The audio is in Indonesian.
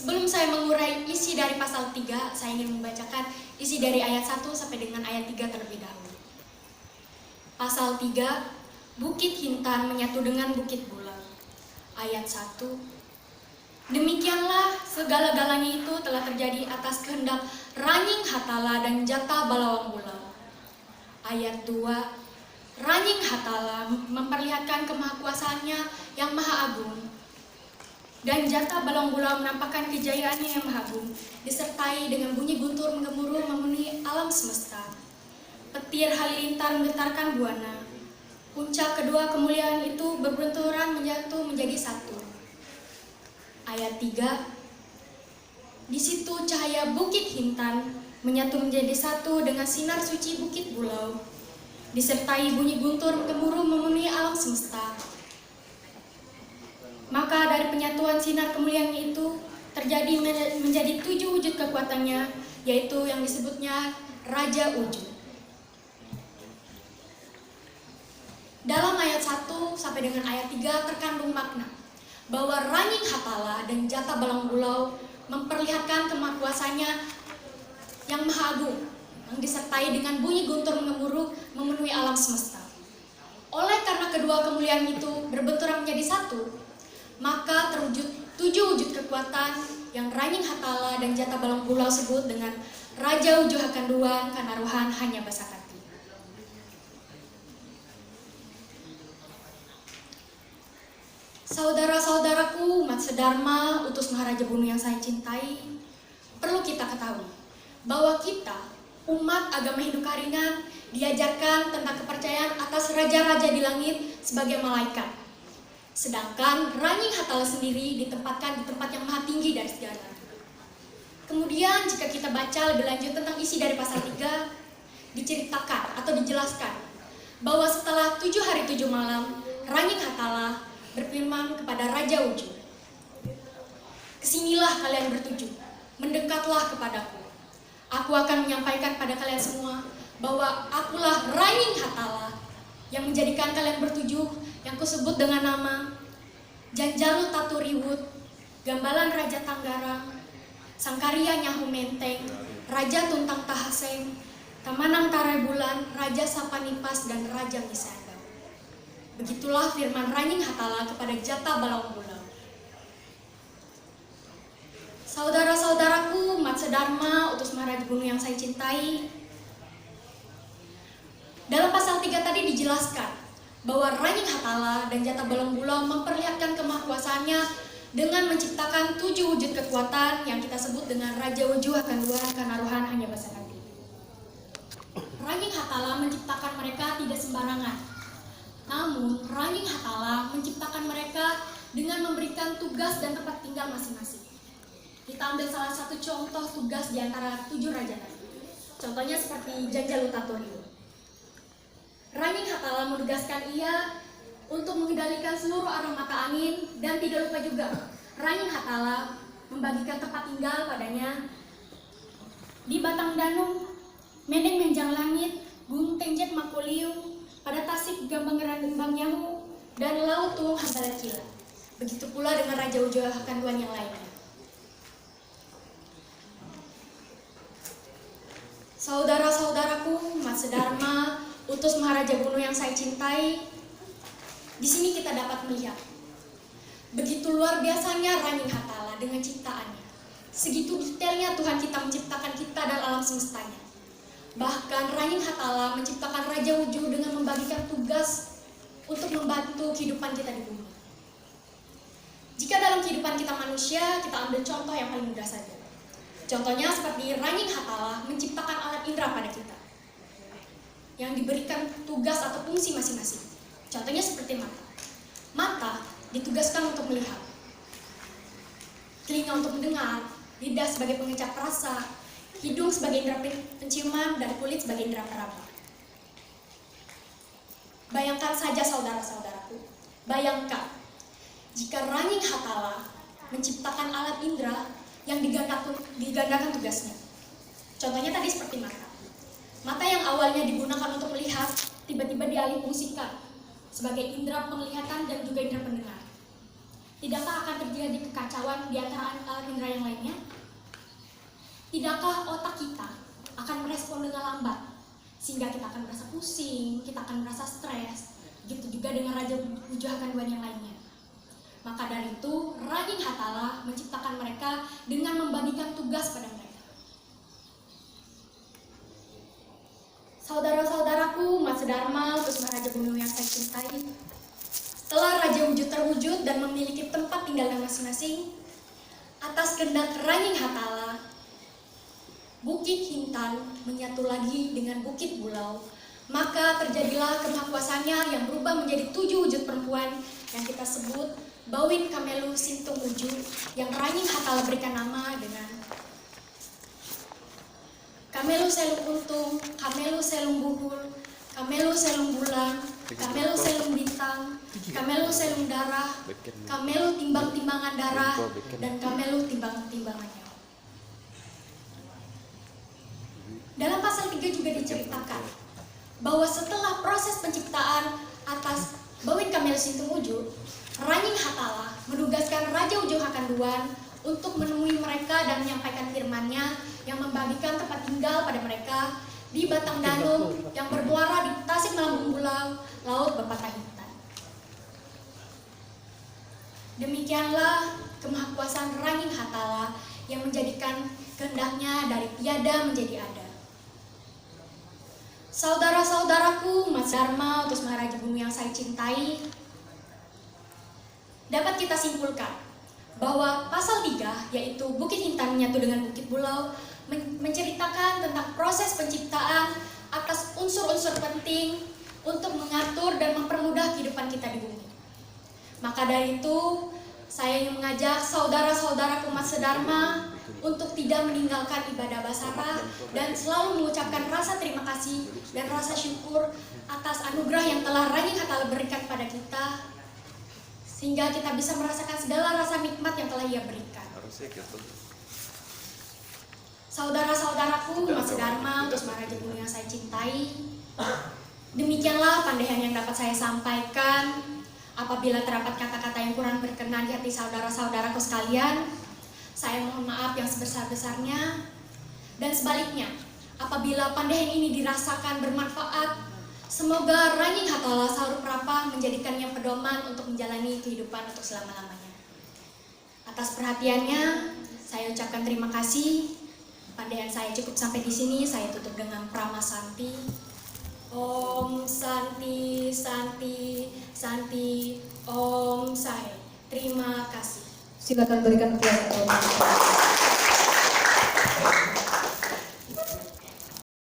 Sebelum saya mengurai isi dari pasal 3, saya ingin membacakan isi dari ayat 1 sampai dengan ayat 3 terlebih dahulu. Pasal 3, Bukit Hintan menyatu dengan Bukit Bulau. Ayat 1, demikianlah segala-galanya itu telah terjadi atas kehendak Ranying Hatala dan Jata Balawang Bulau. Ayat 2, Ranying Hatala memperlihatkan kemahakuasaannya yang maha agung, dan Jata Balawang Bulau menampakkan kejayaannya yang maha agung, disertai dengan bunyi guntur menggemuruh memenuhi alam semesta. Petir halilintar menggetarkan buana. Puncak kedua kemuliaan itu berbenturan menyatu menjadi satu. Ayat 3, di situ cahaya Bukit Hintan menyatu menjadi satu dengan sinar suci Bukit Bulau, disertai bunyi guntur menggemuruh memenuhi alam semesta. Maka dari penyatuan sinar kemuliaannya itu terjadi menjadi 7 wujud kekuatannya, yaitu yang disebutnya Raja Wujud. Dalam ayat 1 sampai dengan ayat 3 terkandung makna bahwa Ranying Hatala dan Jata Balawang Bulau memperlihatkan kemahakuasaannya yang maha agung, yang disertai dengan bunyi guntur menggemuruh memenuhi alam semesta. Oleh karena kedua kemuliaan itu berbenturan menjadi satu, maka terwujud 7 wujud kekuatan yang Ranying Hatala dan Jata Balawang Bulau sebut dengan Raja Wujuh Hakanduan Kanaruhan Hanya Basakati. Saudara-saudaraku, umat sedharma, utus Maharaja Bunu yang saya cintai, perlu kita ketahui bahwa kita, umat agama Hindu Karingan, diajarkan tentang kepercayaan atas raja-raja di langit sebagai malaikat. Sedangkan Ranying Hatala sendiri ditempatkan di tempat yang maha tinggi dari segala. Kemudian jika kita baca lebih lanjut tentang isi dari pasal 3, diceritakan atau dijelaskan bahwa setelah 7 hari 7 malam, Ranying Hatala berfirman kepada Raja Wujud, kesinilah kalian bertujuh, mendekatlah kepadaku. Aku akan menyampaikan pada kalian semua bahwa akulah Ranying Hatala yang menjadikan kalian bertujuh, yang kusebut dengan nama Janjalu Taturiwut, Gambalan Raja Tanggarang, Sangkaria Nyahu Menteng, Raja Tuntang Tahaseng, Tamanang Tarebulan, Raja Sapanipas, dan Raja Misanda. Begitulah firman Ranying Hatala kepada Jata Balawang Bulau. Saudara-saudaraku, umat sedharma, utus Maharaja Bunu yang saya cintai, dalam pasal 3 tadi dijelaskan bahwa Ranying Hatala dan Jata Balawang Bulau memperlihatkan kemahakuasaannya dengan menciptakan 7 wujud kekuatan yang kita sebut dengan Raja Wujuh Hakanduan Kanaruhan Hanya Basakati. Ranying Hatala menciptakan mereka tidak sembarangan. Namun, Ranying Hatala menciptakan mereka dengan memberikan tugas dan tempat tinggal masing-masing. Kita ambil salah satu contoh tugas di antara 7 raja tadi. Contohnya seperti Janjalu Taturiwut. Ranying Hatala menugaskan ia untuk mengendalikan seluruh arah mata angin, dan tidak lupa juga Ranying Hatala membagikan tempat tinggal padanya di Batang Danung, Meneng Menjang Langit, Gunung Tenjet Makuliung, pada Tasik Gambang Rembang Nyahu, dan Laut Tuung Hambalacila. Begitu pula dengan Raja Wujuh Hakanduan yang lainnya. Saudara-saudaraku, umat sedharma, utus Maharaja Bunu yang saya cintai, di sini kita dapat melihat begitu luar biasanya Ranying Hatala dengan ciptaannya. Segitu detailnya Tuhan kita menciptakan kita dan alam semestanya. Bahkan Ranying Hatala menciptakan Raja Wujuh dengan membagikan tugas untuk membantu kehidupan kita di bumi. Jika dalam kehidupan kita manusia, kita ambil contoh yang paling mudah saja. Contohnya seperti Ranying Hatala menciptakan alat indera pada kita, yang diberikan tugas atau fungsi masing-masing. Contohnya seperti mata. Mata ditugaskan untuk melihat, telinga untuk mendengar, lidah sebagai pengecap rasa, hidung sebagai indera penciuman, dan kulit sebagai indera peraba. Bayangkan saja saudara-saudaraku, bayangkan jika Ranying Hatala menciptakan alat indera yang digandakan tugasnya. Contohnya tadi seperti mata. Mata yang awalnya digunakan untuk melihat, tiba-tiba dialihfungsikan sebagai indera penglihatan dan juga indera pendengar. Tidakkah akan terjadi kekacauan di antara alat indera yang lainnya? Tidakkah otak kita akan merespon dengan lambat, sehingga kita akan merasa pusing, kita akan merasa stres? Begitu juga dengan Raja Wujuh Hakanduan yang lainnya. Maka dari itu, Ranying Hatala menciptakan mereka dengan membagikan tugas pada mereka. Saudara-saudaraku, Mas Dharma, Kusuma Raja Gunung yang saya cintai, setelah Raja Wujuh terwujud dan memiliki tempat tinggalnya masing-masing, atas kehendak Ranying Hatala, Bukit Hintan menyatu lagi dengan Bukit Bulau. Maka terjadilah kemahakuasaannya yang berubah menjadi 7 wujud perempuan yang kita sebut Bawin Kamelu Sintung Wujuh, yang Ranying Hatala berikan nama dengan Kamelu Selung Untung, Kamelu Selung Buhul, Kamelu Selung Bulan, Kamelu Selung Bintang, Kamelu Selung Darah, Kamelu Timbang-timbangan Darah, dan Kamelu Timbang-timbangan Nyawa. Dalam pasal 3 juga diceritakan bahwa setelah proses penciptaan atas Bawin Kamelu Sintung Wujuh, Ranying Hatala menugaskan Raja Wujuh Hakanduan untuk menemui mereka dan menyampaikan firman-Nya yang membagikan tempat tinggal pada mereka di Batang Danau yang bermuara di Tasik Melambung Bulau, Laut Berpatah Hitam. Demikianlah kemahakuasaan Ranying Hatala yang menjadikan kehendaknya dari tiada menjadi ada. Saudara-saudaraku, Mas Dharma, utus Maharaja Bumi yang saya cintai, dapat kita simpulkan bahwa pasal 3, yaitu Bukit Hintan menyatu dengan Bukit Bulau, menceritakan tentang proses penciptaan atas unsur-unsur penting untuk mengatur dan mempermudah kehidupan kita di bumi. Maka dari itu, saya ingin mengajak saudara-saudaraku Mas Dharma untuk tidak meninggalkan ibadah basara dan selalu mengucapkan rasa terima kasih dan rasa syukur atas anugerah yang telah Ranying Hatala berikan pada kita, sehingga kita bisa merasakan segala rasa nikmat yang telah Ia berikan. Saudara-saudaraku, Mas Dharma, utus Maharaja Bumi yang saya cintai, demikianlah pandehan yang dapat saya sampaikan. Apabila terdapat kata-kata yang kurang berkenan di hati saudara-saudaraku sekalian, saya mohon maaf yang sebesar-besarnya. Dan sebaliknya, apabila pandehan ini dirasakan bermanfaat, semoga Ranying Hatala Sarup Rapa menjadikannya pedoman untuk menjalani kehidupan untuk selama-lamanya. Atas perhatiannya, saya ucapkan terima kasih. Pandehan saya cukup sampai di sini. Saya tutup dengan Prama Santi. Om Santi, Santi, Santi, Om Sahe. Terima kasih. Silakan berikan kepada